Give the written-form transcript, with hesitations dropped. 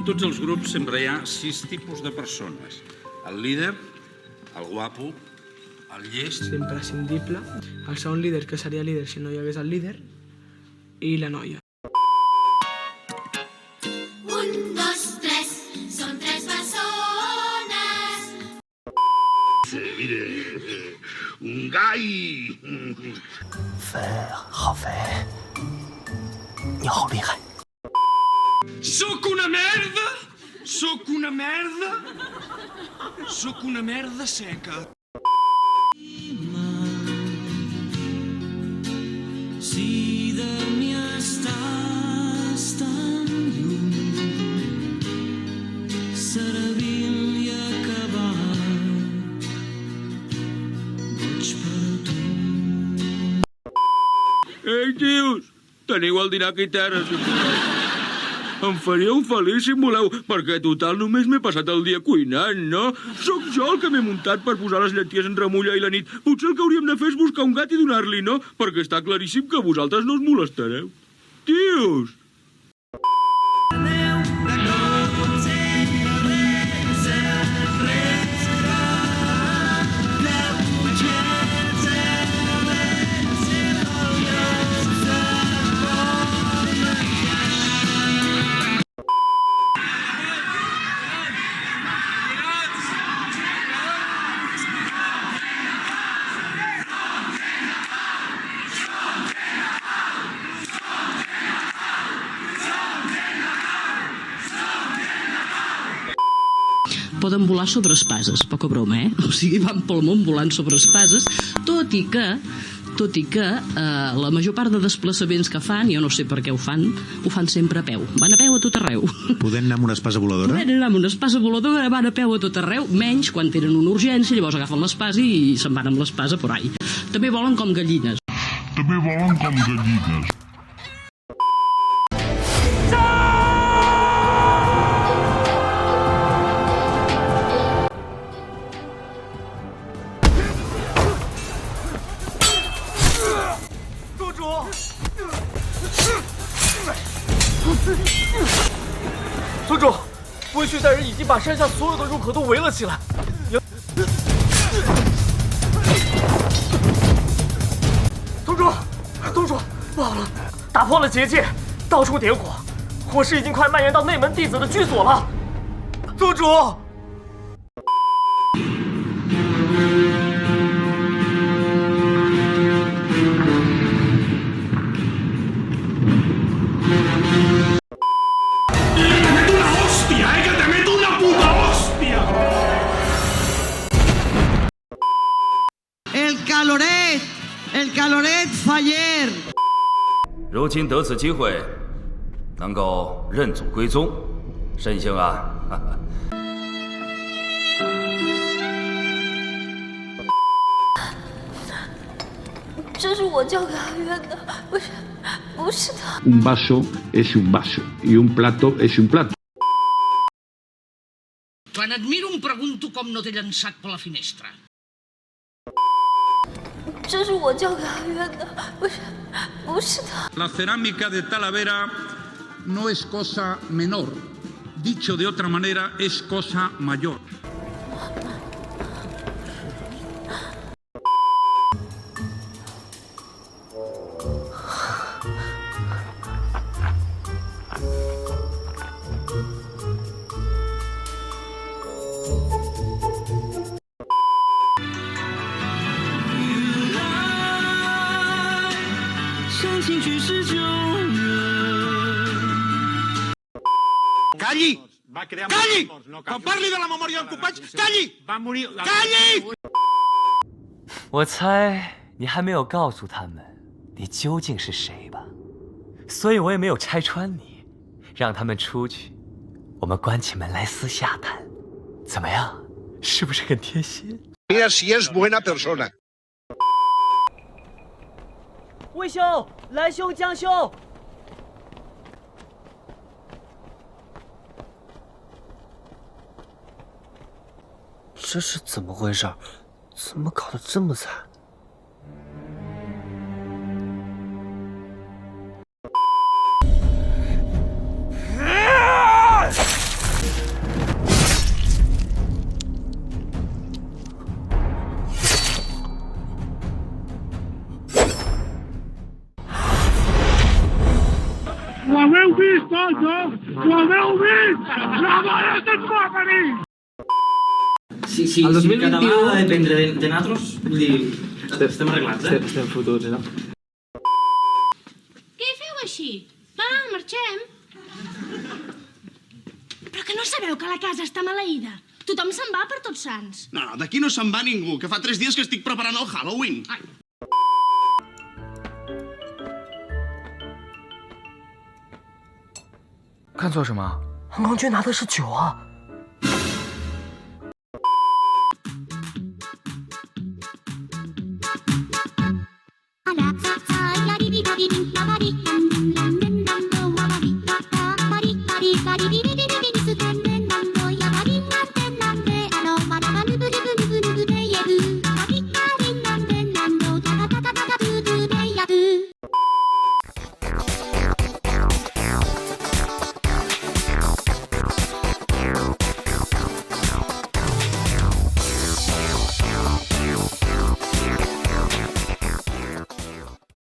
tots els grups sempre hi ha 6 tipus de persones. El líder, el guapo, el llest... L'imprescindible, el segon líder, que seria líder si no hi hagués el líder, i la noia. 1, 2, 3, són 3 persones. Mire, un gai. 好肥，你好厉害。 Sóc una merda! Sóc una merda! Sóc una merda seca. Si de mi estàs tan lluny, servil i acabat, boig per tu. Ei, tios, teniu el dinar aquí terra, si voleu. Em faríeu feliç si voleu, perquè total només m'he passat el dia cuinant, no? Sóc jo el que m'he muntat per posar les llenties en remulla i la nit. Potser el que hauríem de fer és buscar un gat i donar-li, no? Perquè està claríssim que vosaltres no us molestareu. Tios! Poden volar sobre espases, poca broma, eh? O sigui, van pel món volant sobre espases, tot i que la major part de desplaçaments que fan, jo no sé per què ho fan sempre a peu. Van a peu a tot arreu. Podem anar amb una espasa voladora? Podem anar amb una espasa voladora, van a peu a tot arreu, menys quan tenen una urgència, llavors agafen l'espasa i se'n van amb l'espasa por ahí. També volen com gallines.宗主，温煦带人已经把山下所有的入口都围了起来。宗主，不好了，打破了结界，到处点火，火势已经快蔓延到内门弟子的居所了。宗主。 El caloret faller。如今得此机会，能够认祖归宗，申兄啊，这是我教给阿渊的，不是他。Un vaso es un vaso y un plato es un plato. Quan et miro em pregunto com no t'he llançat per la finestra. 这是我教给阿渊的，不是他。La cerámica de Talavera no es cosa menor. Dicho de otra manera, es cosa mayor. Calli! Calli! Quan parli de la memòria del company, calli! Calli! 我猜你还没有告诉他们你究竟是谁吧，所以我也没有拆穿你，让他们出去，我们关起门来私下谈，怎么样？是不是很贴心？ Mira si es buena persona. 魏兄，来兄，将兄。 这是怎么回事？怎么搞得这么惨？ Si el 2021 ha de dependre de nosaltres, vull dir, estem arreglats, eh? Estem fotuts, no? Què feu així? Va, marxem. Però que no sabeu que la casa està maleïda. Tothom se'n va per Tots Sants. No, d'aquí no se'n va ningú, que fa 3 dies que estic preparant el Halloween. Ai. 看做什么？恒光君拿的是酒啊！